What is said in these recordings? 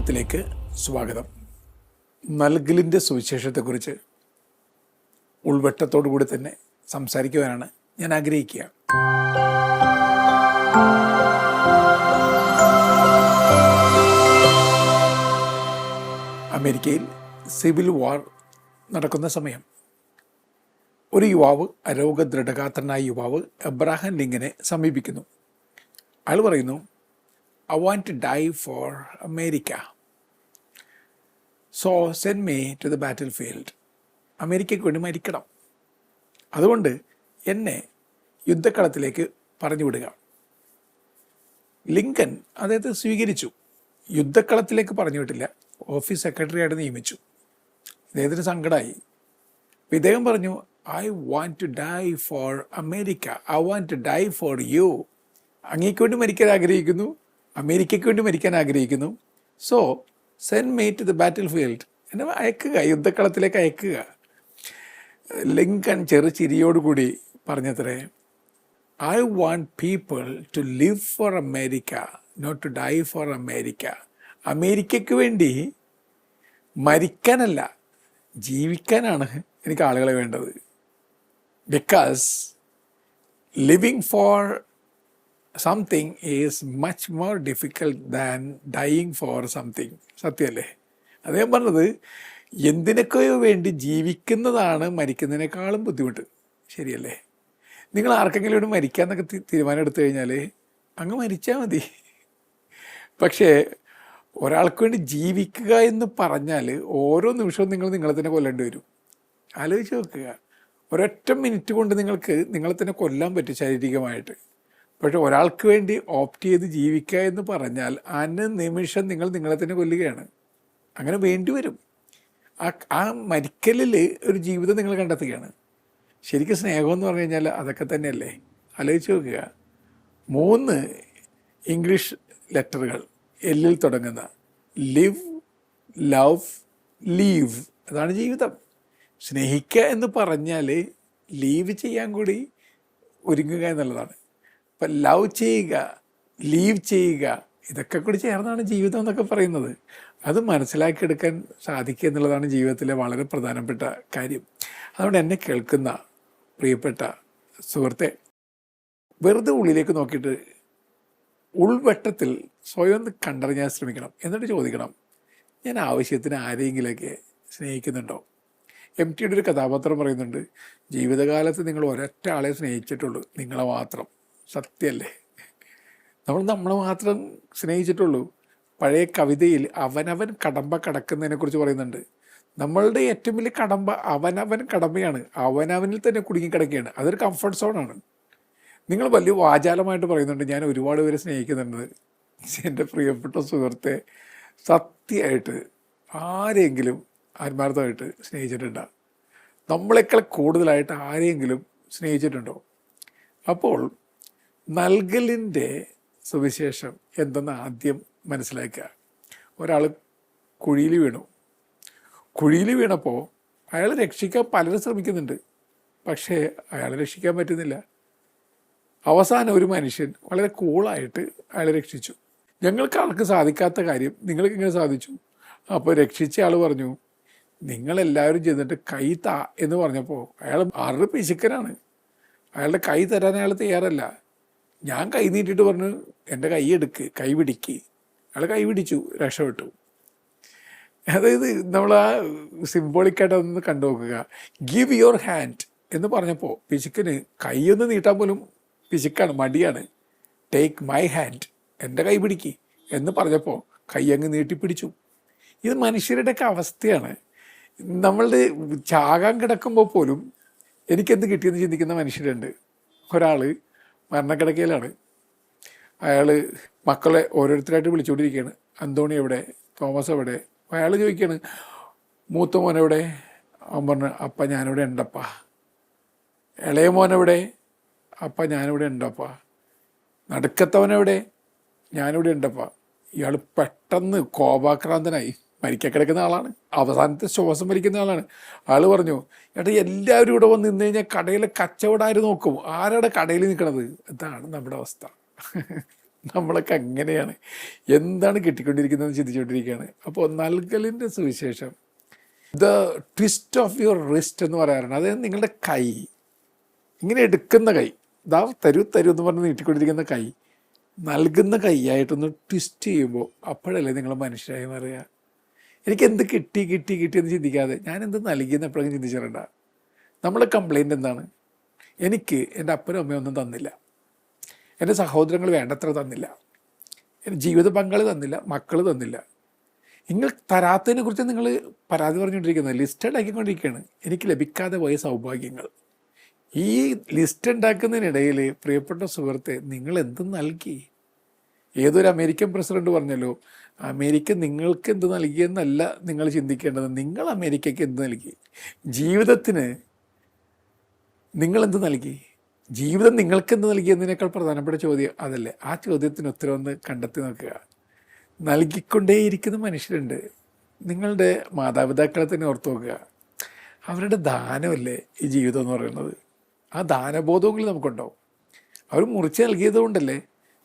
യുദ്ധക്കളത്തിലേക്ക് സ്വാഗതം. നൽകലിൻ്റെ സുവിശേഷത്തെക്കുറിച്ച് ഉൾവെട്ടത്തോടു കൂടി തന്നെ സംസാരിക്കുവാനാണ് ഞാൻ ആഗ്രഹിക്കുക. അമേരിക്കയിൽ സിവിൽ വാർ നടക്കുന്ന സമയം ഒരു യുവാവ്, അരോഗദൃഢഗാത്രനായ യുവാവ് എബ്രഹാം ലിങ്കനെ സമീപിക്കുന്നു. അയാൾ പറയുന്നു, I want to die for America. So send me to the battlefield. അമേരിക്കയ്ക്ക് വേണ്ടി മരിക്കണം. അതുകൊണ്ട് എന്നെ യുദ്ധക്കളത്തിലേക്ക് പറഞ്ഞു വിടുക. ലിങ്കൻ അദ്ദേഹത്തെ സ്വീകരിച്ചു. യുദ്ധക്കളത്തിലേക്ക് പറഞ്ഞു വിട്ടില്ല, ഓഫീസ് സെക്രട്ടറി ആയിട്ട് നിയമിച്ചു. ഇദ്ദേഹത്തിന് സങ്കടമായി. ഇദ്ദേഹം പറഞ്ഞു, I want to die for America. I want to die for you. അങ്ങേക്ക് വേണ്ടി മരിക്കാൻ ആഗ്രഹിക്കുന്നു, അമേരിക്കയ്ക്ക് വേണ്ടി മരിക്കാൻ ആഗ്രഹിക്കുന്നു. So send me to the battlefield. എന്നെ അയക്കുക, യുദ്ധക്കളത്തിലേക്ക് അയക്കുക. ലിങ്കൺ ചിരിയോടുകൂടി പറഞ്ഞത്രേ, I want people to live for America, not to die for America. അമേരിക്കയ്ക്ക് വേണ്ടി മരിക്കാനല്ല, ജീവിക്കാനാണ് എനിക്ക് ആളുകളെ വേണ്ടത്. Because living for something is much more difficult than dying for something. സത്യമല്ലേ? അദ്ദേഹം പറഞ്ഞത്, എന്തിനൊക്കെയോ വേണ്ടി ജീവിക്കുന്നതാണ് മരിക്കുന്നതിനേക്കാളും ബുദ്ധിമുട്ട്. ശരിയല്ലേ? നിങ്ങൾ ആർക്കെങ്കിലും വേണ്ടി മരിക്കാന്നൊക്കെ തീരുമാനം എടുത്തു കഴിഞ്ഞാൽ അങ്ങ് മരിച്ചാൽ മതി. പക്ഷേ ഒരാൾക്ക് വേണ്ടി ജീവിക്കുക എന്ന് പറഞ്ഞാൽ ഓരോ നിമിഷവും നിങ്ങളെ തന്നെ കൊല്ലേണ്ടി വരും. ആലോചിച്ച് നോക്കുക. ഒരൊറ്റ മിനിറ്റ് കൊണ്ട് നിങ്ങളെ തന്നെ കൊല്ലാൻ പറ്റും ശാരീരികമായിട്ട്. പക്ഷെ ഒരാൾക്ക് വേണ്ടി ഓപ്റ്റ് ചെയ്ത് ജീവിക്കുക എന്ന് പറഞ്ഞാൽ നിമിഷം നിങ്ങളെ തന്നെ കൊല്ലുകയാണ്. അങ്ങനെ വേണ്ടി വരും. ആ മരിക്കലിൽ ഒരു ജീവിതം നിങ്ങൾ കണ്ടെത്തുകയാണ്. ശരിക്കും സ്നേഹം എന്ന് പറഞ്ഞു കഴിഞ്ഞാൽ അതൊക്കെ തന്നെയല്ലേ? ആലോചിച്ച് നോക്കുക. 3 ഇംഗ്ലീഷ് ലെറ്ററുകൾ എല്ലിൽ തുടങ്ങുന്ന ലിവ്, ലവ്, ലീവ്. അതാണ് ജീവിതം. സ്നേഹിക്കുക എന്ന് പറഞ്ഞാൽ ലീവ് ചെയ്യാൻ കൂടി ഒരുങ്ങുക എന്നുള്ളതാണ്. അപ്പം ലവ് ചെയ്യുക, ലീവ് ചെയ്യുക, ഇതൊക്കെ കൂടി ചേർന്നാണ് ജീവിതം എന്നൊക്കെ പറയുന്നത്. അത് മനസ്സിലാക്കിയെടുക്കാൻ സാധിക്കുക എന്നുള്ളതാണ് ജീവിതത്തിലെ വളരെ പ്രധാനപ്പെട്ട കാര്യം. അതുകൊണ്ട് എന്നെ കേൾക്കുന്ന പ്രിയപ്പെട്ട സുഹൃത്തെ, വെറുതെ ഉള്ളിലേക്ക് നോക്കിയിട്ട് ഉൾവട്ടത്തിൽ സ്വയം ഒന്ന് കണ്ടറിയാൻ ശ്രമിക്കണം. എന്നിട്ട് ചോദിക്കണം, ഞാൻ ആവശ്യത്തിന് ആരെങ്കിലൊക്കെ സ്നേഹിക്കുന്നുണ്ടോ? MTയുടെ ഒരു കഥാപാത്രം പറയുന്നുണ്ട്, ജീവിതകാലത്ത് നിങ്ങൾ ഒരൊറ്റ ആളെ സ്നേഹിച്ചിട്ടുള്ളൂ, നിങ്ങളെ മാത്രം. സത്യമല്ലേ? നമ്മളെ മാത്രം സ്നേഹിച്ചിട്ടുള്ളൂ. പഴയ കവിതയിൽ അവനവൻ കടമ്പ കടക്കുന്നതിനെക്കുറിച്ച് പറയുന്നുണ്ട്. നമ്മളുടെ ഏറ്റവും വലിയ കടമ്പ അവനവൻ കടമ്പയാണ്. അവനവനിൽ തന്നെ കുടുങ്ങി കിടക്കുകയാണ്. അതൊരു കംഫർട്ട് സോണാണ്. നിങ്ങൾ വലിയ വാചാലമായിട്ട് പറയുന്നുണ്ട്, ഞാൻ ഒരുപാട് പേരെ സ്നേഹിക്കുന്നുണ്ട്. എൻ്റെ പ്രിയപ്പെട്ട സുഹൃത്തെ, സത്യമായിട്ട് ആരെങ്കിലും ആത്മാർത്ഥമായിട്ട് സ്നേഹിച്ചിട്ടുണ്ടോ? നമ്മളെക്കാൾ കൂടുതലായിട്ട് ആരെങ്കിലും സ്നേഹിച്ചിട്ടുണ്ടോ? അപ്പോൾ നൽകലിൻ്റെ സുവിശേഷം എന്തെന്ന് ആദ്യം മനസ്സിലാക്കുക. ഒരാൾ കുഴിയിൽ വീണപ്പോൾ അയാൾ രക്ഷിക്കാൻ പലരും ശ്രമിക്കുന്നുണ്ട്. പക്ഷേ അയാളെ രക്ഷിക്കാൻ പറ്റുന്നില്ല. അവസാനം ഒരു മനുഷ്യൻ വളരെ കൂളായിട്ട് അയാളെ രക്ഷിച്ചു. ഞങ്ങൾക്ക് ആൾക്ക് സാധിക്കാത്ത കാര്യം നിങ്ങൾക്ക് ഇങ്ങനെ സാധിച്ചു. അപ്പോൾ രക്ഷിച്ച ആൾ പറഞ്ഞു, നിങ്ങളെല്ലാവരും ചെന്നിട്ട് കൈ താ എന്ന് പറഞ്ഞപ്പോൾ അയാൾ ആരുടെ പിശുക്കനാണ്. അയാളുടെ കൈ തരാൻ അയാൾ തയ്യാറല്ല. ഞാൻ കൈ നീട്ടിയിട്ട് പറഞ്ഞു, എൻ്റെ കൈ എടുക്ക്, കൈ പിടിക്ക്. അയാൾ കൈ പിടിച്ചു, രക്ഷപ്പെട്ടു. അതായത് നമ്മൾ ആ സിംബോളിക്കായിട്ട് അതൊന്ന് കണ്ടു നോക്കുക. ഗിവ് യുവർ ഹാൻഡ് എന്ന് പറഞ്ഞപ്പോൾ പിശുക്കന് കൈയൊന്ന് നീട്ടാൻ പോലും പിശുക്കാണ്, മടിയാണ്. ടേക്ക് മൈ ഹാൻഡ്, എൻ്റെ കൈ പിടിക്ക് എന്ന് പറഞ്ഞപ്പോൾ കൈ അങ്ങ് നീട്ടിപ്പിടിച്ചു. ഇത് മനുഷ്യരുടെയൊക്കെ അവസ്ഥയാണ്. നമ്മളുടെ ചാകാൻ കിടക്കുമ്പോൾ പോലും എനിക്കെന്ത് കിട്ടിയെന്ന് ചിന്തിക്കുന്ന മനുഷ്യരുണ്ട്. ഒരാൾ മരണക്കിടക്കയിലാണ്. അയാൾ മക്കളെ ഓരോരുത്തരായിട്ട് വിളിച്ചുകൊണ്ടിരിക്കുകയാണ്. അന്തോണി എവിടെ, തോമസ് എവിടെ? അയാൾ ചോദിക്കുകയാണ്, മൂത്ത മോനെവിടെ? അവൻ പറഞ്ഞു, അപ്പ ഞാനിവിടെ ഉണ്ടപ്പ. ഇളയ മോനെവിടെ? അപ്പ ഞാനിവിടെ ഉണ്ടപ്പ. നടുക്കത്തവനെവിടെ? ഞാനിവിടെ ഉണ്ടപ്പ. ഇയാൾ പെട്ടെന്ന് കോപാക്രാന്തനായി. മരിക്കാൻ കിടക്കുന്ന ആളാണ്, അവസാനത്തെ ശ്വാസം വലിക്കുന്ന ആളാണ്. ആൾ പറഞ്ഞു, ഏട്ടാ എല്ലാവരും ഇവിടെ വന്ന് നിന്ന് കഴിഞ്ഞാൽ കടയിലെ കച്ചവടം ആര് നോക്കും? ആരാടെ കടയിൽ നിൽക്കണത്? ഇതാണ് നമ്മുടെ അവസ്ഥ. നമ്മളൊക്കെ അങ്ങനെയാണ്. എന്താണ് കിട്ടിക്കൊണ്ടിരിക്കുന്നതെന്ന് ചിന്തിച്ചുകൊണ്ടിരിക്കുകയാണ്. അപ്പോൾ നൽകലിൻ്റെ സുവിശേഷം, the twist of your wrist എന്ന് പറയാറുണ്ട്. അതായത് നിങ്ങളുടെ കൈ, ഇങ്ങനെ എടുക്കുന്ന കൈ, ദാ തരൂ തരൂ എന്ന് പറഞ്ഞ് നീട്ടിക്കൊണ്ടിരിക്കുന്ന കൈ, നൽകുന്ന കൈയായിട്ടൊന്ന് ട്വിസ്റ്റ് ചെയ്യുമ്പോൾ അപ്പോഴല്ലേ നിങ്ങൾ മനുഷ്യരായി മാറുക. എനിക്ക് എന്ത് കിട്ടി കിട്ടി കിട്ടി എന്ന് ചിന്തിക്കാതെ ഞാൻ എന്ത് നൽകിയെന്ന് എപ്പോഴും ചിന്തിച്ചിട്ടുണ്ട. നമ്മളെ കംപ്ലൈൻറ്റ് എന്താണ്? എനിക്ക് എൻ്റെ അപ്പനും അമ്മയും ഒന്നും തന്നില്ല, എൻ്റെ സഹോദരങ്ങൾ വേണ്ടത്ര തന്നില്ല, എൻ്റെ ജീവിത പങ്കാളി തന്നില്ല, മക്കൾ തന്നില്ല. നിങ്ങൾ തരാത്തതിനെ കുറിച്ച് നിങ്ങൾ പരാതി പറഞ്ഞുകൊണ്ടിരിക്കുന്നത്, ലിസ്റ്റ് ഉണ്ടാക്കിക്കൊണ്ടിരിക്കുകയാണ്. എനിക്ക് ലഭിക്കാതെ പോയ സൗഭാഗ്യങ്ങൾ. ഈ ലിസ്റ്റ് ഉണ്ടാക്കുന്നതിനിടയിൽ പ്രിയപ്പെട്ട സുഹൃത്തെ, നിങ്ങൾ എന്ത് നൽകി? ഏതൊരു അമേരിക്കൻ പ്രസിഡന്റ് പറഞ്ഞല്ലോ, അമേരിക്ക നിങ്ങൾക്ക് എന്ത് നൽകിയെന്നല്ല നിങ്ങൾ ചിന്തിക്കേണ്ടത്, നിങ്ങൾ അമേരിക്കയ്ക്ക് എന്ത് നൽകി. ജീവിതത്തിന് നിങ്ങളെന്ത് നൽകി? ജീവിതം നിങ്ങൾക്ക് എന്ത് നൽകിയെന്നതിനേക്കാൾ പ്രധാനപ്പെട്ട ചോദ്യം അതല്ലേ. ആ ചോദ്യത്തിന് ഉത്തരം ഒന്ന് കണ്ടെത്തി നോക്കുക. നൽകിക്കൊണ്ടേയിരിക്കുന്ന മനുഷ്യരുണ്ട്. നിങ്ങളുടെ മാതാപിതാക്കളെ തന്നെ ഓർത്ത് നോക്കുക. അവരുടെ ദാനമല്ലേ ഈ ജീവിതം എന്ന് പറയുന്നത്. ആ ദാനബോധമെങ്കിലും നമുക്കുണ്ടാവും. അവർ മുറിച്ച് നൽകിയത് കൊണ്ടല്ലേ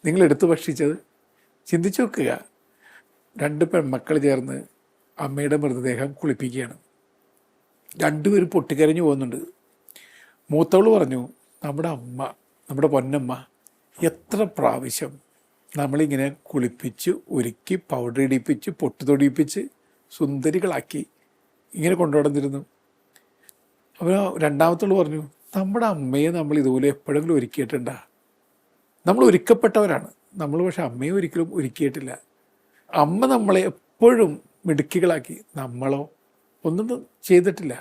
നിങ്ങൾ എടുത്തു ഭക്ഷിച്ചത്. ചിന്തിച്ചു നോക്കുക. 2 പെൺമക്കൾ ചേർന്ന് അമ്മയുടെ മൃതദേഹം കുളിപ്പിക്കുകയാണ്. 2 പേരും പൊട്ടിക്കരഞ്ഞു പോകുന്നുണ്ട്. മൂത്തവൾ പറഞ്ഞു, നമ്മുടെ അമ്മ, നമ്മുടെ പൊന്നമ്മ എത്ര പ്രാവശ്യം നമ്മളിങ്ങനെ കുളിപ്പിച്ച് ഒരുക്കി പൗഡർ ഇടിപ്പിച്ച് പൊട്ട് തൊടിയിപ്പിച്ച് സുന്ദരികളാക്കി ഇങ്ങനെ കൊണ്ടുനടന്നിരുന്നു. അപ്പോൾ രണ്ടാമത്തോട് പറഞ്ഞു, നമ്മുടെ അമ്മയെ നമ്മൾ ഇതുപോലെ എപ്പോഴെങ്കിലും ഒരുക്കിയിട്ടുണ്ടാ? നമ്മൾ ഒരുക്കപ്പെട്ടവരാണ് നമ്മൾ, പക്ഷെ അമ്മയെ ഒരിക്കലും ഒരുക്കിയിട്ടില്ല. അമ്മ നമ്മളെ എപ്പോഴും മിടുക്കികളാക്കി, നമ്മളോ ഒന്നും ചെയ്തിട്ടില്ല.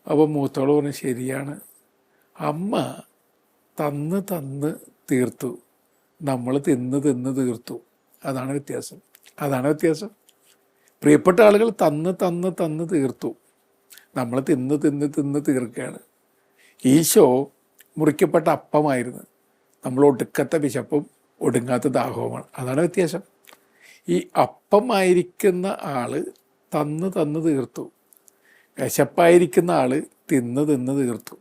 അപ്പോൾ മൂത്തോള് പറഞ്ഞു, ശരിയാണ്, അമ്മ തന്ന് തന്ന് തീർത്തു, നമ്മൾ തിന്ന് തിന്ന് തീർത്തു. അതാണ് വ്യത്യാസം. അതാണ് വ്യത്യാസം. പ്രിയപ്പെട്ട ആളുകൾ തന്ന് തന്ന് തന്ന് തീർത്തു, നമ്മൾ തിന്ന് തിന്ന് തിന്ന് തീർക്കുകയാണ്. ഈശോ മുറിക്കപ്പെട്ട അപ്പമായിരുന്നു, നമ്മൾ ഒടുക്കത്തെ വിശപ്പും ഒടുങ്ങാത്ത ദാഹവുമാണ്. അതാണ് വ്യത്യാസം. ഈ അപ്പമായിരിക്കുന്ന ആൾ തന്ന് തന്ന് തീർത്തു, വിശപ്പായിരിക്കുന്ന ആൾ തിന്ന് തിന്ന് തീർത്തു.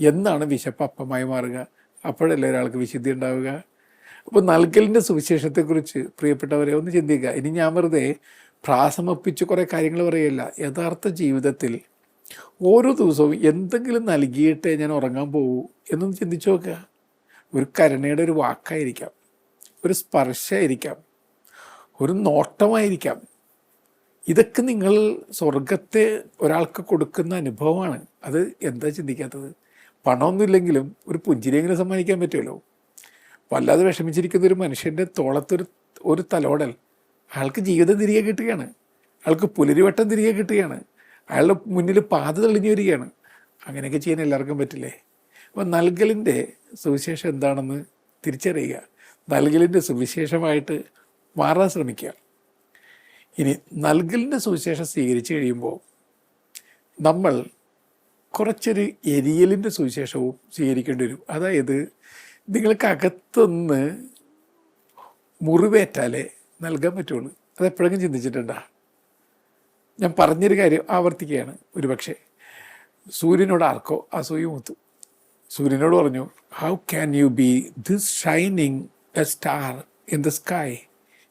എന്നാണ് വിശപ്പ് അപ്പമായി മാറുക. അപ്പോഴല്ലേ ഒരാൾക്ക് വിശുദ്ധി ഉണ്ടാവുക. അപ്പോൾ നൽകലിൻ്റെ സുവിശേഷത്തെക്കുറിച്ച് പ്രിയപ്പെട്ടവരെ ഒന്ന് ചിന്തിക്കുക. ഇനി ഞാൻ വെറുതെ പ്രാസമൊപ്പിച്ച് കുറേ കാര്യങ്ങൾ പറയുകയില്ല. യഥാർത്ഥ ജീവിതത്തിൽ ഓരോ ദിവസവും എന്തെങ്കിലും നൽകിയിട്ടേ ഞാൻ ഉറങ്ങാൻ പോകൂ എന്നൊന്ന് ചിന്തിച്ചു നോക്കുക. ഒരു കരുണയുടെ ഒരു വാക്കായിരിക്കാം, ഒരു സ്പർശമായിരിക്കാം, ഒരു നോട്ടമായിരിക്കാം. ഇതൊക്കെ നിങ്ങൾ സ്വർഗത്തെ ഒരാൾക്ക് കൊടുക്കുന്ന അനുഭവമാണ്. അത് എന്താ ചിന്തിക്കാത്തത്? പണമൊന്നുമില്ലെങ്കിലും ഒരു പുഞ്ചിരിയെങ്കിലും സമ്മാനിക്കാൻ പറ്റുമല്ലോ. വല്ലാതെ വിഷമിച്ചിരിക്കുന്ന ഒരു മനുഷ്യൻ്റെ തോളത്തൊരു തലോടൽ അയാൾക്ക് ജീവിതം തിരികെ കിട്ടുകയാണ്, അയാൾക്ക് പുലരിവട്ടം തിരികെ കിട്ടുകയാണ്, അയാളുടെ മുന്നിൽ പാത തെളിഞ്ഞു വരികയാണ്. അങ്ങനെയൊക്കെ ചെയ്യാൻ എല്ലാവർക്കും പറ്റില്ലേ? അപ്പോൾ നൽകലിൻ്റെ സുവിശേഷം എന്താണെന്ന് തിരിച്ചറിയുക, നൽകലിൻ്റെ സുവിശേഷമായിട്ട് മാറാൻ ശ്രമിക്കുക. ഇനി നൽകലിൻ്റെ സുവിശേഷം സ്വീകരിച്ചു കഴിയുമ്പോൾ നമ്മൾ കുറച്ചൊരു എരിയലിൻ്റെ സുവിശേഷവും സ്വീകരിക്കേണ്ടി വരും. അതായത് നിങ്ങൾക്കകത്തുനിന്ന് മുറിവേറ്റാലേ നൽകാൻ പറ്റുള്ളൂ. അതെപ്പോഴെങ്കിലും ചിന്തിച്ചിട്ടുണ്ടോ? ഞാൻ പറഞ്ഞൊരു കാര്യം ആവർത്തിക്കുകയാണ്. ഒരു പക്ഷേ സൂര്യനോട് ആർക്കോ അസൂയ മൂത്തു. സൂര്യനോട് പറഞ്ഞു, how can you be this shining a star in the sky?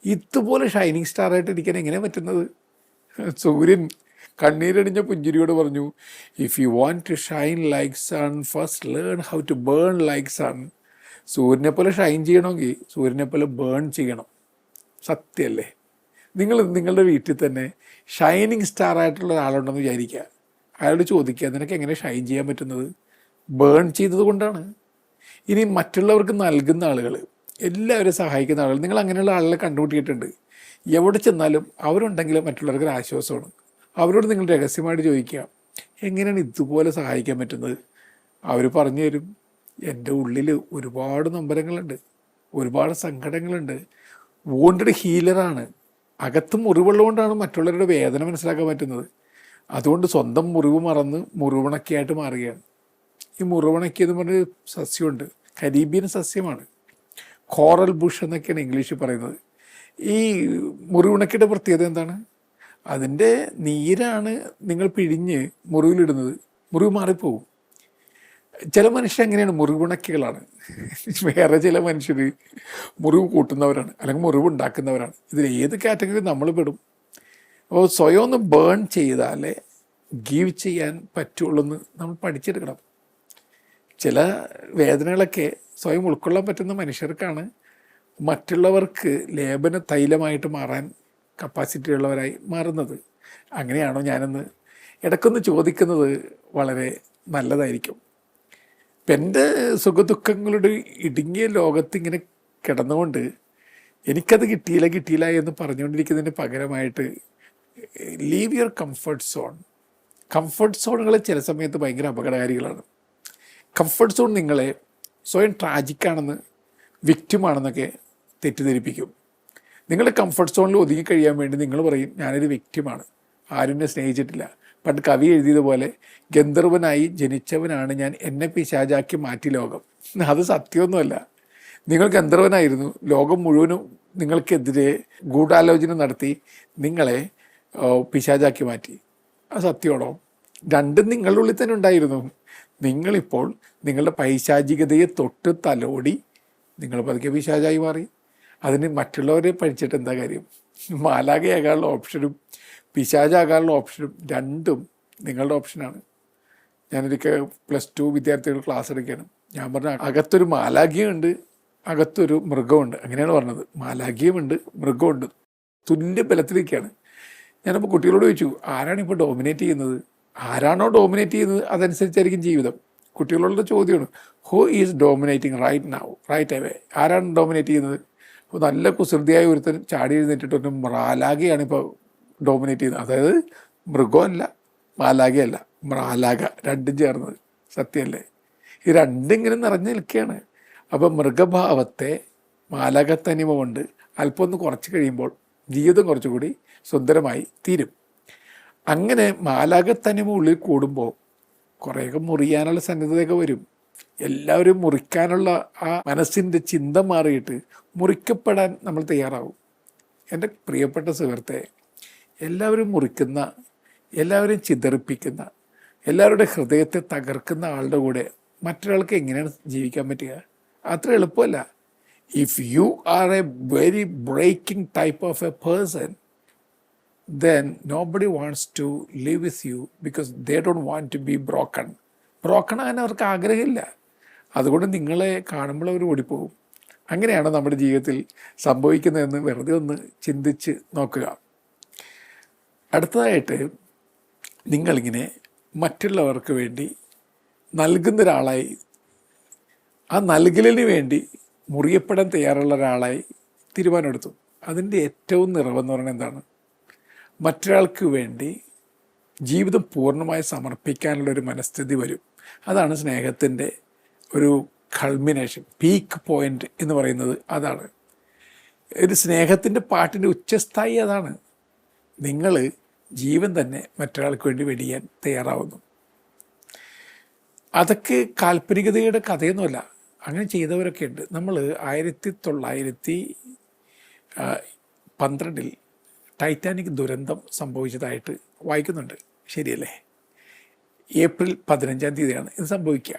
ഇതുപോലെ ഷൈനിങ് സ്റ്റാറായിട്ട് ഇരിക്കാൻ എങ്ങനെയാണ് പറ്റുന്നത്? സൂര്യൻ കണ്ണീരണിഞ്ഞ പുഞ്ചിരിയോട് പറഞ്ഞു, if you want to shine like sun, first learn how to burn like sun. സൂര്യനെ പോലെ ഷൈൻ ചെയ്യണമെങ്കിൽ സൂര്യനെ പോലെ ബേൺ ചെയ്യണം. സത്യമല്ലേ? നിങ്ങൾ നിങ്ങളുടെ വീട്ടിൽ തന്നെ ഷൈനിങ് സ്റ്റാർ ആയിട്ടുള്ള ഒരാളുണ്ടെന്ന് വിചാരിക്കുക. അയാളോട് ചോദിക്കുക, നിനക്ക് എങ്ങനെ ഷൈൻ ചെയ്യാൻ പറ്റുന്നത്? ബേൺ ചെയ്തത് കൊണ്ടാണ്. ഇനി മറ്റുള്ളവർക്ക് നൽകുന്ന ആളുകൾ, എല്ലാവരും സഹായിക്കുന്ന ആളുകൾ, നിങ്ങൾ അങ്ങനെയുള്ള ആളുകളെ കണ്ടുമുട്ടിയിട്ടുണ്ട്. എവിടെ ചെന്നാലും അവരുണ്ടെങ്കിൽ മറ്റുള്ളവർക്ക് ഒരു ആശ്വാസമാണ്. അവരോട് നിങ്ങൾ രഹസ്യമായിട്ട് ചോദിക്കുക, എങ്ങനെയാണ് ഇതുപോലെ സഹായിക്കാൻ പറ്റുന്നത്? അവർ പറഞ്ഞു തരും. എൻ്റെ ഉള്ളിൽ ഒരുപാട് നൊമ്പരങ്ങളുണ്ട്, ഒരുപാട് സങ്കടങ്ങളുണ്ട്. വോണ്ടഡ് ഹീലറാണ്. അകത്ത് മുറിവുള്ളതുകൊണ്ടാണ് മറ്റുള്ളവരുടെ വേദന മനസ്സിലാക്കാൻ പറ്റുന്നത്. അതുകൊണ്ട് സ്വന്തം മുറിവ് മറന്ന് മുറിവുണക്കിയായിട്ട് മാറുകയാണ്. ഈ മുറിവുണക്കി എന്ന് പറഞ്ഞൊരു സസ്യമുണ്ട്, കരീബിയൻ സസ്യമാണ്. കോറൽ ബുഷ് എന്നൊക്കെയാണ് ഇംഗ്ലീഷിൽ പറയുന്നത്. ഈ മുറിവുണക്കിയുടെ പ്രത്യേകത എന്താണ്? അതിൻ്റെ നീരാണ് നിങ്ങൾ പിഴിഞ്ഞ് മുറിവിലിടുന്നത്. മുറിവ് മാറിപ്പോവും. ചില മനുഷ്യർ എങ്ങനെയാണ് മുറിവുണക്കികളാണ്. വേറെ ചില മനുഷ്യർ മുറിവ് കൂട്ടുന്നവരാണ്, അല്ലെങ്കിൽ മുറിവ് ഉണ്ടാക്കുന്നവരാണ്. ഇതിൽ ഏത് കാറ്റഗറി നമ്മൾ പെടും? അപ്പോൾ സ്വയം ഒന്ന് ബേൺ ചെയ്താലേ ഗീവ് ചെയ്യാൻ പറ്റുള്ളൂ എന്ന് നമ്മൾ പഠിച്ചെടുക്കണം. ചില വേദനകളൊക്കെ സ്വയം ഉൾക്കൊള്ളാൻ പറ്റുന്ന മനുഷ്യർക്കാണ് മറ്റുള്ളവർക്ക് ലേപന തൈലമായിട്ട് മാറാൻ കപ്പാസിറ്റി ഉള്ളവരായി മാറുന്നത്. അങ്ങനെയാണോ ഞാനെന്ന് ഇടയ്ക്കൊന്ന് ചോദിക്കുന്നത് വളരെ നല്ലതായിരിക്കും. ഇപ്പം എൻ്റെ സുഖദുഃഖങ്ങളുടെ ഇടുങ്ങിയ ലോകത്തിങ്ങനെ കിടന്നുകൊണ്ട് എനിക്കത് കിട്ടിയില്ല എന്ന് പറഞ്ഞുകൊണ്ടിരിക്കുന്നതിന് പകരമായിട്ട് leave your comfort zone. Comfort സോണുകൾ ചില സമയത്ത് ഭയങ്കര അപകടകാരികളാണ്. കംഫർട്ട് സോൺ നിങ്ങളെ സ്വയം ട്രാജിക്കാണെന്ന്, വിക്റ്റിമാണെന്നൊക്കെ തെറ്റിദ്ധരിപ്പിക്കും. നിങ്ങളുടെ കംഫർട്ട് സോണിൽ ഒതുങ്ങി കഴിയാൻ വേണ്ടി നിങ്ങൾ പറയും ഞാനൊരു വിക്റ്റിമാണ്, ആരും എന്നെ സ്നേഹിച്ചിട്ടില്ല. പണ്ട് കവി എഴുതിയതുപോലെ ഗന്ധർവനായി ജനിച്ചവനാണ് ഞാൻ, എന്നെ പിശാചാക്കി മാറ്റി ലോകം. അത് സത്യമൊന്നുമല്ല. നിങ്ങൾ ഗന്ധർവനായിരുന്നു, ലോകം മുഴുവനും നിങ്ങൾക്കെതിരെ ഗൂഢാലോചന നടത്തി നിങ്ങളെ പിശാചാക്കി മാറ്റി. അത് സത്യമാണോ? രണ്ടും നിങ്ങളുടെ ഉള്ളിൽ തന്നെ ഉണ്ടായിരുന്നു. നിങ്ങളിപ്പോൾ നിങ്ങളുടെ പൈശാചികതയെ തൊട്ട് തലോടി നിങ്ങൾ പതുക്കെ പിശാചായി മാറി. അതിന് മറ്റുള്ളവരെ പഠിച്ചിട്ട് എന്താ കാര്യം? മാലാഖയാകാനുള്ള ഓപ്ഷനും പിശാചാകാനുള്ള ഓപ്ഷനും രണ്ടും നിങ്ങളുടെ ഓപ്ഷനാണ്. ഞാനൊരിക്കൽ +2 വിദ്യാർത്ഥികൾ ക്ലാസ് എടുക്കുകയാണ്. ഞാൻ പറഞ്ഞ അകത്തൊരു മാലാഖയുണ്ട്, അകത്തൊരു മൃഗമുണ്ട്. അങ്ങനെയാണ് പറഞ്ഞത്. മാലാഖയുമുണ്ട്, മൃഗമുണ്ട്, തുല്യ ബലത്തിലേക്കാണ്. ഞാനപ്പോൾ കുട്ടികളോട് ചോദിച്ചു, ആരാണ് ഇപ്പോൾ ഡോമിനേറ്റ് ചെയ്യുന്നത്? ആരാണോ ഡോമിനേറ്റ് ചെയ്യുന്നത് അതനുസരിച്ചായിരിക്കും ജീവിതം. കുട്ടികളുടെ ചോദ്യമാണ്, who is dominating right now, right away? ആരാണ് ഡോമിനേറ്റ് ചെയ്യുന്നത്? അപ്പോൾ നല്ല കുസൃതിയായ ഒരുത്തൻ ചാടി എഴുന്നേറ്റിട്ടൊരു മാലാഖയാണ് ഇപ്പോൾ ഡോമിനേറ്റ് ചെയ്യുന്നത്. അതായത് മൃഗമല്ല, മാലാഖയല്ല, മാലാഖ, രണ്ടും ചേർന്നത്. സത്യമല്ലേ? ഈ രണ്ടും ഇങ്ങനെ നിറഞ്ഞു നിൽക്കുകയാണ്. അപ്പം മൃഗഭാവത്തെ മാലാഖത്തനിമ കൊണ്ട് അല്പം ഒന്ന് കുറച്ച് കഴിയുമ്പോൾ ജീവിതം കുറച്ചുകൂടി സുന്ദരമായി തീരും. അങ്ങനെ മാലാഖത്തനിമ ഉള്ളിൽ കൂടുമ്പോൾ കുറേയൊക്കെ മുറിയാനുള്ള സന്നദ്ധതയൊക്കെ വരും. എല്ലാവരും മുറിക്കാനുള്ള ആ മനസ്സിൻ്റെ ചിന്ത മാറിയിട്ട് മുറിക്കപ്പെടാൻ നമ്മൾ തയ്യാറാവും. എൻ്റെ പ്രിയപ്പെട്ട സുഹൃത്തെ, എല്ലാവരും മുറിക്കുന്ന, എല്ലാവരും ചിതറിപ്പിക്കുന്ന, എല്ലാവരുടെ ഹൃദയത്തെ തകർക്കുന്ന ആളുടെ കൂടെ മറ്റൊരാൾക്ക് എങ്ങനെയാണ് ജീവിക്കാൻ പറ്റുക? അത്ര എളുപ്പമല്ല. If you are a very breaking type of a person, then nobody wants to live with you because they don't want to be broken. ആകാൻ അവർക്ക് ആഗ്രഹമില്ല. അതുകൊണ്ട് നിങ്ങളെ കാണുമ്പോൾ അവർ ഓടിപ്പോകും. അങ്ങനെയാണ് നമ്മുടെ ജീവിതത്തിൽ സംഭവിക്കുന്നതെന്ന് വെറുതെ ഒന്ന് ചിന്തിച്ച് നോക്കുക. അടുത്തതായിട്ട് നിങ്ങളിങ്ങനെ മറ്റുള്ളവർക്ക് വേണ്ടി നൽകുന്ന ഒരാളായി, ആ നൽകലിന് വേണ്ടി മുറിയപ്പെടാൻ തയ്യാറുള്ള ഒരാളായി തീരുമാനമെടുത്തു. അതിൻ്റെ ഏറ്റവും നിറവെന്ന് പറയുന്നത് എന്താണ്? മറ്റൊരാൾക്ക് വേണ്ടി ജീവിതം പൂർണ്ണമായി സമർപ്പിക്കാനുള്ളൊരു മനസ്ഥിതി വരും. അതാണ് സ്നേഹത്തിൻ്റെ ഒരു കൾമിനേഷൻ, പീക്ക് പോയിൻ്റ് എന്ന് പറയുന്നത്. അതാണ് ഒരു സ്നേഹത്തിൻ്റെ പാട്ടിൻ്റെ ഉച്ചസ്ഥായി. അതാണ് നിങ്ങൾ ജീവൻ തന്നെ മറ്റൊരാൾക്ക് വേണ്ടി വെടിയാൻ തയ്യാറാവുന്നു. അതൊക്കെ കാൽപ്പനികതയുടെ കഥയൊന്നുമല്ല. അങ്ങനെ ചെയ്തവരൊക്കെ ഉണ്ട്. നമ്മൾ 1912 ടൈറ്റാനിക് ദുരന്തം സംഭവിച്ചതായിട്ട് വായിക്കുന്നുണ്ട്. ശരിയല്ലേ? ഏപ്രിൽ 15 ഇത് സംഭവിക്കുക.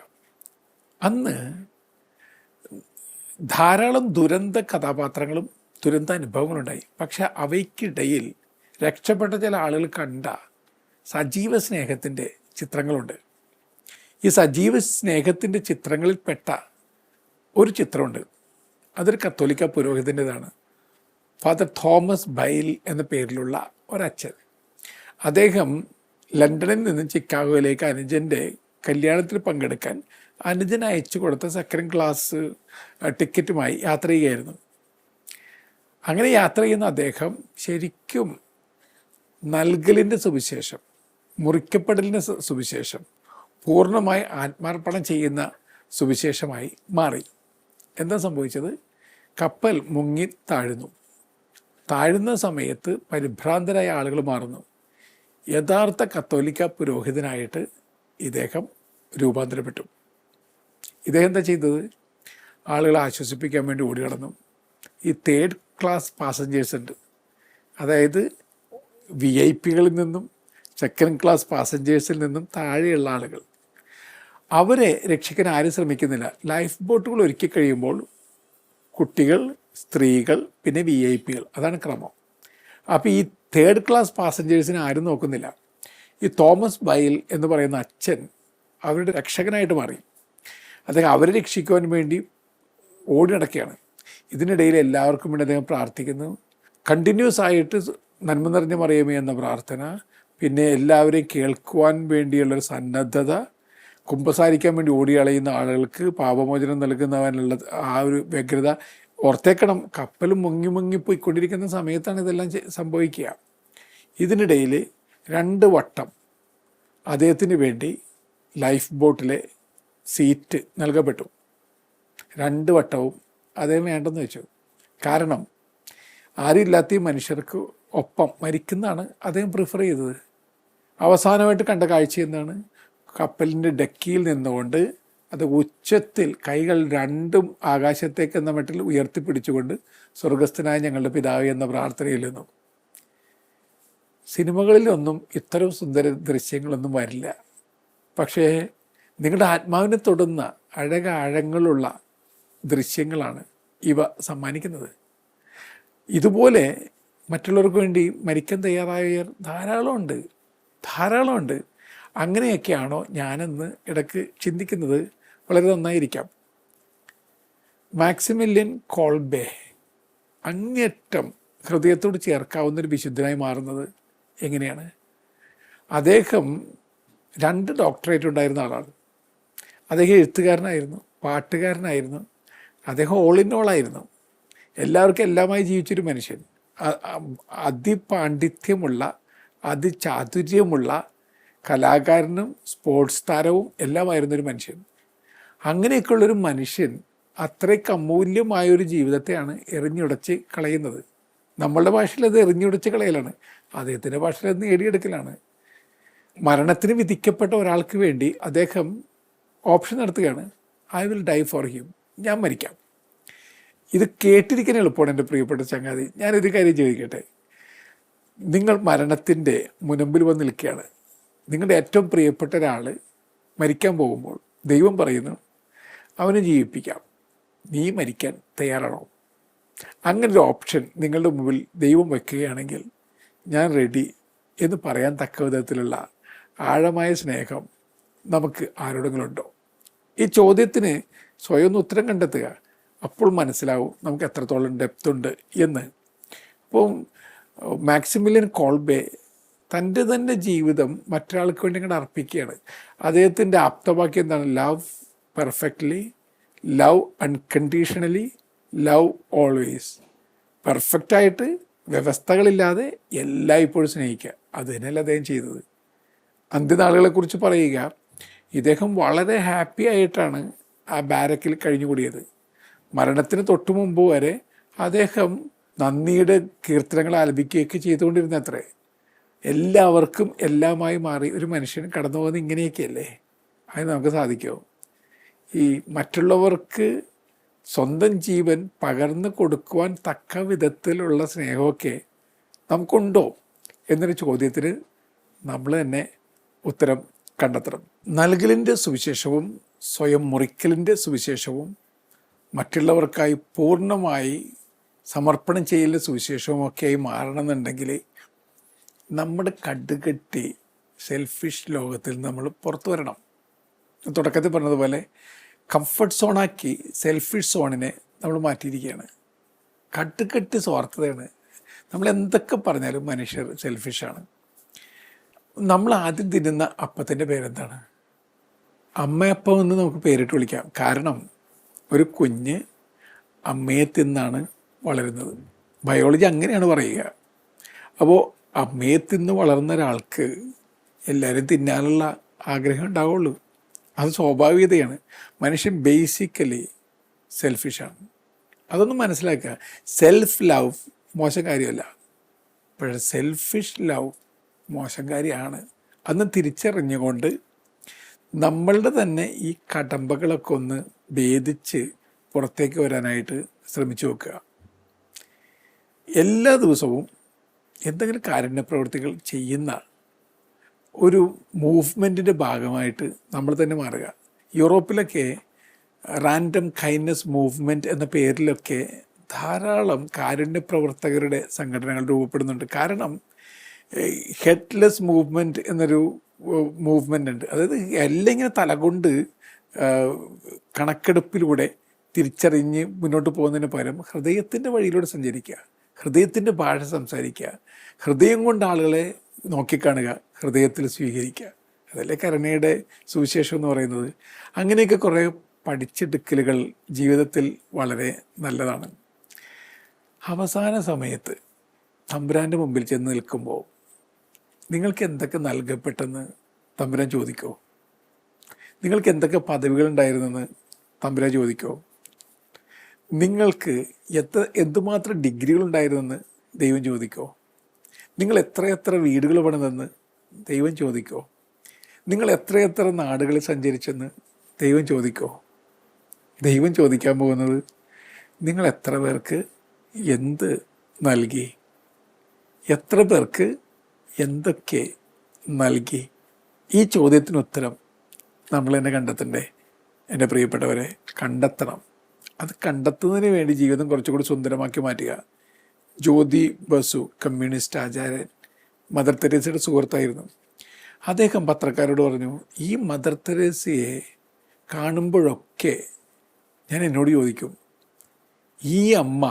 അന്ന് ധാരാളം ദുരന്ത കഥാപാത്രങ്ങളും ദുരന്ത അനുഭവങ്ങളുണ്ടായി. പക്ഷെ അവയ്ക്കിടയിൽ രക്ഷപ്പെട്ട ചില ആളുകൾ കണ്ട സജീവ സ്നേഹത്തിൻ്റെ ചിത്രങ്ങളുണ്ട്. ഈ സജീവ സ്നേഹത്തിൻ്റെ ചിത്രങ്ങളിൽപ്പെട്ട ഒരു ചിത്രമുണ്ട്. അതൊരു കത്തോലിക്ക പുരോഹിതൻ്റെതാണ്. ഫാദർ തോമസ് ബൈൽ എന്ന പേരിലുള്ള ഒരച്ഛൻ. അദ്ദേഹം ലണ്ടനിൽ നിന്ന് ചിക്കാഗോയിലേക്ക് അനുജൻ്റെ കല്യാണത്തിൽ പങ്കെടുക്കാൻ അനുജൻ അയച്ചു കൊടുത്ത സെക്കൻഡ് ക്ലാസ് ടിക്കറ്റുമായി യാത്ര ചെയ്യുകയായിരുന്നു. അങ്ങനെ യാത്ര ചെയ്യുന്ന അദ്ദേഹം ശരിക്കും നൽകലിൻ്റെ സുവിശേഷം, മുറിക്കപ്പെടലിൻ്റെ സുവിശേഷം പൂർണ്ണമായി ആത്മാർപ്പണം ചെയ്യുന്ന സുവിശേഷമായി മാറി. എന്താ സംഭവിച്ചത്? കപ്പൽ മുങ്ങി താഴുന്ന സമയത്ത് പരിഭ്രാന്തരായ ആളുകൾ മാറുന്നു. യഥാർത്ഥ കത്തോലിക്ക പുരോഹിതനായിട്ട് ഇദ്ദേഹം രൂപാന്തരപ്പെട്ടു. ഇദ്ദേഹം എന്താ ചെയ്തത്? ആളുകളെ ആശ്വസിപ്പിക്കാൻ വേണ്ടി ഓടി നടന്നു. ഈ 3rd ക്ലാസ് പാസഞ്ചേഴ്സ് ഉണ്ട്, അതായത് VIP കളിൽ നിന്നും 2nd ക്ലാസ് പാസഞ്ചേഴ്സിൽ നിന്നും താഴെയുള്ള ആളുകൾ. അവരെ രക്ഷിക്കാൻ ആരും ശ്രമിക്കുന്നില്ല. ലൈഫ് ബോട്ടുകൾ ഒരുക്കി കഴിയുമ്പോൾ കുട്ടികൾ, സ്ത്രീകൾ, പിന്നെ VIP അതാണ് ക്രമം. അപ്പോൾ ഈ തേർഡ് ക്ലാസ് പാസഞ്ചേഴ്സിനെ ആരും നോക്കുന്നില്ല. ഈ തോമസ് ബൈൽ എന്ന് പറയുന്ന അച്ഛൻ അവരുടെ രക്ഷകനായിട്ട് മാറി. അദ്ദേഹം അവരെ രക്ഷിക്കുവാൻ വേണ്ടി ഓടി നടക്കുകയാണ്. ഇതിനിടയിൽ എല്ലാവർക്കും വേണ്ടി അദ്ദേഹം പ്രാർത്ഥിക്കുന്നു. കണ്ടിന്യൂസ് ആയിട്ട് നന്മ നിറഞ്ഞ മറിയമേ എന്ന പ്രാർത്ഥന, പിന്നെ എല്ലാവരെയും കേൾക്കുവാൻ വേണ്ടിയുള്ളൊരു സന്നദ്ധത, കുമ്പസാരിക്കാൻ വേണ്ടി ഓടിയളയുന്ന ആളുകൾക്ക് പാപമോചനം നൽകുന്നവനുള്ള ആ ഒരു വ്യഗ്രത. ഓർത്തേക്കണം, കപ്പൽ മുങ്ങിപ്പോയിക്കൊണ്ടിരിക്കുന്ന സമയത്താണ് ഇതെല്ലാം സംഭവിക്കുക. ഇതിനിടയിൽ 2 വട്ടം അദ്ദേഹത്തിന് വേണ്ടി ലൈഫ് ബോട്ടിലെ സീറ്റ് നൽകപ്പെട്ടു. 2 വട്ടവും അദ്ദേഹം വേണ്ടെന്ന് വെച്ചു. കാരണം ആരുമില്ലാത്ത ഈ മനുഷ്യർക്ക് ഒപ്പം മരിക്കുന്നതാണ് അദ്ദേഹം പ്രിഫർ ചെയ്തത്. അവസാനമായിട്ട് കണ്ട കാഴ്ച എന്താണ്? കപ്പലിൻ്റെ ഡെക്കിയിൽ നിന്നുകൊണ്ട് അത് ഉച്ചത്തിൽ കൈകൾ 2ഉം ആകാശത്തേക്ക് എന്ന മട്ടിൽ ഉയർത്തിപ്പിടിച്ചുകൊണ്ട് സ്വർഗസ്ഥനായ ഞങ്ങളുടെ പിതാവ് എന്ന പ്രാർത്ഥനയിൽ നിന്നും. സിനിമകളിലൊന്നും ഇത്തരം സുന്ദര ദൃശ്യങ്ങളൊന്നും വരില്ല. പക്ഷേ നിങ്ങളുടെ ആത്മാവിനെ തൊടുന്ന ആഴങ്ങളുള്ള ദൃശ്യങ്ങളാണ് ഇവ സമ്മാനിക്കുന്നത്. ഇതുപോലെ മറ്റുള്ളവർക്ക് വേണ്ടി മരിക്കാൻ തയ്യാറായവർ ധാരാളമുണ്ട്. അങ്ങനെയൊക്കെയാണോ ഞാനെന്ന് ഇടയ്ക്ക് ചിന്തിക്കുന്നത് വളരെ നന്നായിരിക്കാം. മാക്സിമിലിയൻ കോൾബെ അങ്ങേറ്റം ഹൃദയത്തോട് ചേർക്കാവുന്നൊരു വിശുദ്ധനായി മാറുന്നത് എങ്ങനെയാണ്? അദ്ദേഹം 2 ഡോക്ടറേറ്റ് ഉണ്ടായിരുന്ന ആളാണ്. അദ്ദേഹം എഴുത്തുകാരനായിരുന്നു, പാട്ടുകാരനായിരുന്നു, അദ്ദേഹം ഓൾ ഇൻ ഓൾ ആയിരുന്നു. എല്ലാവർക്കും എല്ലാമായി ജീവിച്ചൊരു മനുഷ്യൻ, അതിപാണ്ഡിത്യമുള്ള, അതിചാതുര്യമുള്ള കലാകാരനും സ്പോർട്സ് താരവും എല്ലാമായിരുന്നൊരു മനുഷ്യൻ. അങ്ങനെയൊക്കെയുള്ളൊരു മനുഷ്യൻ അത്രയ്ക്ക് അമൂല്യമായൊരു ജീവിതത്തെയാണ് എറിഞ്ഞുടച്ച് കളയുന്നത്. നമ്മളുടെ ഭാഷയിൽ അത് എറിഞ്ഞുടച്ച് കളയലാണ്, അദ്ദേഹത്തിൻ്റെ ഭാഷയിൽ അത് നേടിയെടുക്കലാണ്. മരണത്തിന് വിധിക്കപ്പെട്ട ഒരാൾക്ക് വേണ്ടി അദ്ദേഹം ഓപ്ഷൻ നടത്തുകയാണ്. I will die for him, ഞാൻ മരിക്കാം. ഇത് കേട്ടിരിക്കാൻ എളുപ്പമാണ് എൻ്റെ പ്രിയപ്പെട്ട ചങ്ങാതി. ഞാനൊരു കാര്യം ചോദിക്കട്ടെ. നിങ്ങൾ മരണത്തിൻ്റെ മുനമ്പിൽ വന്ന് നിൽക്കുകയാണ്. നിങ്ങളുടെ ഏറ്റവും പ്രിയപ്പെട്ട ഒരാൾ മരിക്കാൻ പോകുമ്പോൾ ദൈവം പറയുന്നു, അവനെ ജീവിപ്പിക്കാം, നീ മരിക്കാൻ തയ്യാറാണോ? അങ്ങനൊരു ഓപ്ഷൻ നിങ്ങളുടെ മുമ്പിൽ ദൈവം വയ്ക്കുകയാണെങ്കിൽ ഞാൻ റെഡി എന്ന് പറയാൻ തക്ക വിധത്തിലുള്ള ആഴമായ സ്നേഹം നമുക്ക് ആരോടെങ്കിലും ഉണ്ടോ? ഈ ചോദ്യത്തിന് സ്വയം ഒന്ന് ഉത്തരം കണ്ടെത്തുക. അപ്പോൾ മനസ്സിലാവും നമുക്ക് എത്രത്തോളം ഡെപ്ത് ഉണ്ട് എന്ന്. അപ്പോൾ മാക്സിമിലിയൻ കോൾബെ തൻ്റെ തന്നെ ജീവിതം മറ്റൊരാൾക്ക് വേണ്ടി ഇങ്ങോട്ട് അർപ്പിക്കുകയാണ്. അദ്ദേഹത്തിൻ്റെ ആപ്തവാക്യം എന്താണ്? Love perfectly, love unconditionally, love always. പെർഫെക്റ്റായിട്ട്, വ്യവസ്ഥകളില്ലാതെ എല്ലായ്പ്പോഴും സ്നേഹിക്കുക. അത് തന്നെയല്ല അദ്ദേഹം ചെയ്തത്. അന്ത്യനാളുകളെക്കുറിച്ച് പറയുക, ഇദ്ദേഹം വളരെ ഹാപ്പി ആയിട്ടാണ് ആ ബാരക്കിൽ കഴിഞ്ഞുകൂടിയത്. മരണത്തിന് തൊട്ടു മുമ്പ് വരെ അദ്ദേഹം നന്ദിയുടെ കീർത്തനങ്ങൾ ആലപിക്കുകയൊക്കെ ചെയ്തുകൊണ്ടിരുന്ന അത്രേ. എല്ലാവർക്കും എല്ലാമായി മാറി ഒരു മനുഷ്യൻ കടന്നു പോകുന്നത് ഇങ്ങനെയൊക്കെയല്ലേ? അതിന് നമുക്ക് സാധിക്കുമോ? ഈ മറ്റുള്ളവർക്ക് സ്വന്തം ജീവൻ പകർന്നു കൊടുക്കുവാൻ തക്ക വിധത്തിലുള്ള സ്നേഹമൊക്കെ നമുക്കുണ്ടോ എന്നൊരു ചോദ്യത്തിന് നമ്മൾ തന്നെ ഉത്തരം കണ്ടെത്തണം. നൽകലിൻ്റെ സുവിശേഷവും സ്വയം മുറിക്കലിൻ്റെ സുവിശേഷവും മറ്റുള്ളവർക്കായി പൂർണ്ണമായി സമർപ്പണം ചെയ്യലിൻ്റെ സുവിശേഷവും ഒക്കെയായി മാറണമെന്നുണ്ടെങ്കിൽ നമ്മുടെ കടുകെട്ടി സെൽഫിഷ് ലോകത്തിൽ നമ്മൾ പുറത്തു വരണം. തുടക്കത്തിൽ പറഞ്ഞതുപോലെ കംഫർട്ട് സോണാക്കി സെൽഫിഷ് സോണിനെ നമ്മൾ മാറ്റിയിരിക്കുകയാണ്. കടുകെട്ടി സ്വാർത്ഥതയാണ്. നമ്മൾ എന്തൊക്കെ പറഞ്ഞാലും മനുഷ്യർ സെൽഫിഷാണ്. നമ്മൾ ആദ്യം തിന്നുന്ന അപ്പത്തിൻ്റെ പേരെന്താണ്? അമ്മയപ്പം എന്ന് നമുക്ക് പേരിട്ട് വിളിക്കാം. കാരണം ഒരു കുഞ്ഞ് അമ്മയെ തിന്നാണ് വളരുന്നത്. ബയോളജി അങ്ങനെയാണ് പറയുക. അപ്പോൾ അമ്മയെ തിന്ന് വളർന്ന ഒരാൾക്ക് എല്ലാവരും തിന്നാനുള്ള ആഗ്രഹം ഉണ്ടാവുള്ളൂ. അത് സ്വാഭാവികതയാണ്. മനുഷ്യൻ ബേസിക്കലി സെൽഫിഷാണ്. അതൊന്നും മനസ്സിലാക്കുക. സെൽഫ് ലവ് മോശം കാര്യമല്ല, പക്ഷേ സെൽഫിഷ് ലവ് മോശം കാര്യമാണ്. അന്ന് തിരിച്ചറിഞ്ഞുകൊണ്ട് നമ്മളുടെ തന്നെ ഈ കടമ്പകളൊക്കെ ഒന്ന് ഭേദിച്ച് പുറത്തേക്ക് വരാനായിട്ട് ശ്രമിച്ചു നോക്കുക. എല്ലാ ദിവസവും എന്തെങ്കിലും കാരുണ്യ പ്രവൃത്തികൾ ചെയ്യുന്ന ഒരു മൂവ്മെൻറ്റിൻ്റെ ഭാഗമായിട്ട് നമ്മൾ തന്നെ മാറുക. യൂറോപ്പിലൊക്കെ റാൻഡം കൈൻഡ്നസ് മൂവ്മെൻറ്റ് എന്ന പേരിലൊക്കെ ധാരാളം കാരുണ്യ പ്രവർത്തകരുടെ സംഘടനകൾ രൂപപ്പെടുന്നുണ്ട്. കാരണം ഹെഡ്ലെസ് മൂവ്മെൻറ്റ് എന്നൊരു മൂവ്മെൻ്റ് ഉണ്ട്. അതായത് എല്ലാം ഇങ്ങനെ തലകൊണ്ട് കണക്കെടുപ്പിലൂടെ തിരിച്ചറിഞ്ഞ് മുന്നോട്ട് പോകുന്നതിന് പകരം ഹൃദയത്തിൻ്റെ വഴിയിലൂടെ സഞ്ചരിക്കുക, ഹൃദയത്തിൻ്റെ ഭാഷ സംസാരിക്കുക, ഹൃദയം കൊണ്ട് ആളുകളെ നോക്കിക്കാണുക, ഹൃദയത്തിൽ സ്വീകരിക്കുക. അതല്ലേ കരുണയുടെ സുവിശേഷം എന്ന് പറയുന്നത്. അങ്ങനെയൊക്കെ കുറേ പഠിച്ചെടുക്കലുകൾ ജീവിതത്തിൽ വളരെ നല്ലതാണ്. അവസാന സമയത്ത് തമ്പുരാൻ്റെ മുമ്പിൽ ചെന്ന് നിൽക്കുമ്പോൾ നിങ്ങൾക്ക് എന്തൊക്കെ നൽകപ്പെട്ടെന്ന് തമ്പുരാൻ ചോദിക്കോ? നിങ്ങൾക്ക് എന്തൊക്കെ പദവികളുണ്ടായിരുന്നെന്ന് തമ്പുരാൻ ചോദിക്കോ? നിങ്ങൾക്ക് എന്തുമാത്രം ഡിഗ്രികളുണ്ടായിരുന്നെന്ന് ദൈവം ചോദിക്കോ? നിങ്ങൾ എത്രയെത്ര വീടുകൾ പണിതെന്ന് ദൈവം ചോദിക്കോ? നിങ്ങൾ എത്രയെത്ര നാടുകളിൽ സഞ്ചരിച്ചെന്ന് ദൈവം ചോദിക്കോ? ദൈവം ചോദിക്കാൻ പോകുന്നത് നിങ്ങൾ എത്ര പേർക്ക് എന്ത് നൽകി, എത്ര പേർക്ക് എന്തൊക്കെ നൽകി? ഈ ചോദ്യത്തിന് ഉത്തരം നമ്മൾ തന്നെ കണ്ടെത്തണ്ടേ? എൻ്റെ പ്രിയപ്പെട്ടവരെ, കണ്ടെത്തണം. അത് കണ്ടെത്തുന്നതിന് വേണ്ടി ജീവിതം കുറച്ചുകൂടി സുന്ദരമാക്കി മാറ്റുക. ജ്യോതി ബസു, കമ്മ്യൂണിസ്റ്റ് ആചാര്യൻ, മദർ തെരേസയുടെ സുഹൃത്തായിരുന്നു. അദ്ദേഹം പത്രക്കാരോട് പറഞ്ഞു, ഈ മദർ തെരേസയെ കാണുമ്പോഴൊക്കെ ഞാൻ എന്നോട് ചോദിക്കും, ഈ അമ്മ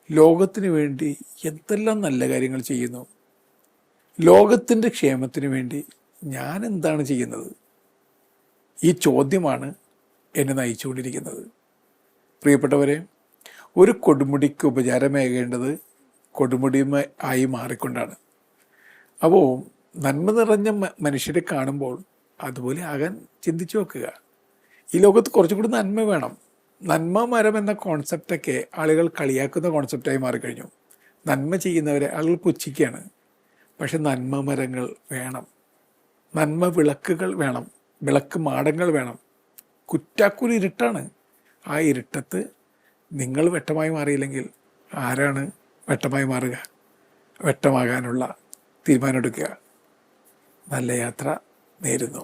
ലോകത്തിന് വേണ്ടി എന്തെല്ലാം നല്ല കാര്യങ്ങൾ ചെയ്യുന്നു, ലോകത്തിൻ്റെ ക്ഷേമത്തിന് വേണ്ടി ഞാൻ എന്താണ് ചെയ്യുന്നത്? ഈ ചോദ്യമാണ് എന്നെ നയിച്ചുകൊണ്ടിരിക്കുന്നത്. പ്രിയപ്പെട്ടവരെ, ഒരു കൊടുമുടിക്ക് ഉപചാരമേകേണ്ടത് കൊടുമുടിയുമായി മാറിക്കൊണ്ടാണ്. അപ്പോൾ നന്മ നിറഞ്ഞ മനുഷ്യരെ കാണുമ്പോൾ അതുപോലെ ആകാൻ ചിന്തിച്ചു നോക്കുക. ഈ ലോകത്ത് കുറച്ചും കൂടി നന്മ വേണം. നന്മ മരം എന്ന കോൺസെപ്റ്റൊക്കെ ആളുകൾ കളിയാക്കുന്ന കോൺസെപ്റ്റായി മാറിക്കഴിഞ്ഞു. നന്മ ചെയ്യുന്നവരെ ആളുകൾ പുച്ഛിക്കുകയാണ്. പക്ഷെ നന്മ മരങ്ങൾ വേണം, നന്മ വിളക്കുകൾ വേണം, വിളക്ക് മാടങ്ങൾ വേണം. കുറ്റാക്കുരു ഇരുട്ടാണ്. ആ ഇരുട്ടത്ത് നിങ്ങൾ വെട്ടമായി മാറിയില്ലെങ്കിൽ ആരാണ് വെട്ടമായി മാറുക? വെട്ടമാകാനുള്ള തീരുമാനമെടുക്കുക. നല്ല യാത്ര നേരുന്നു.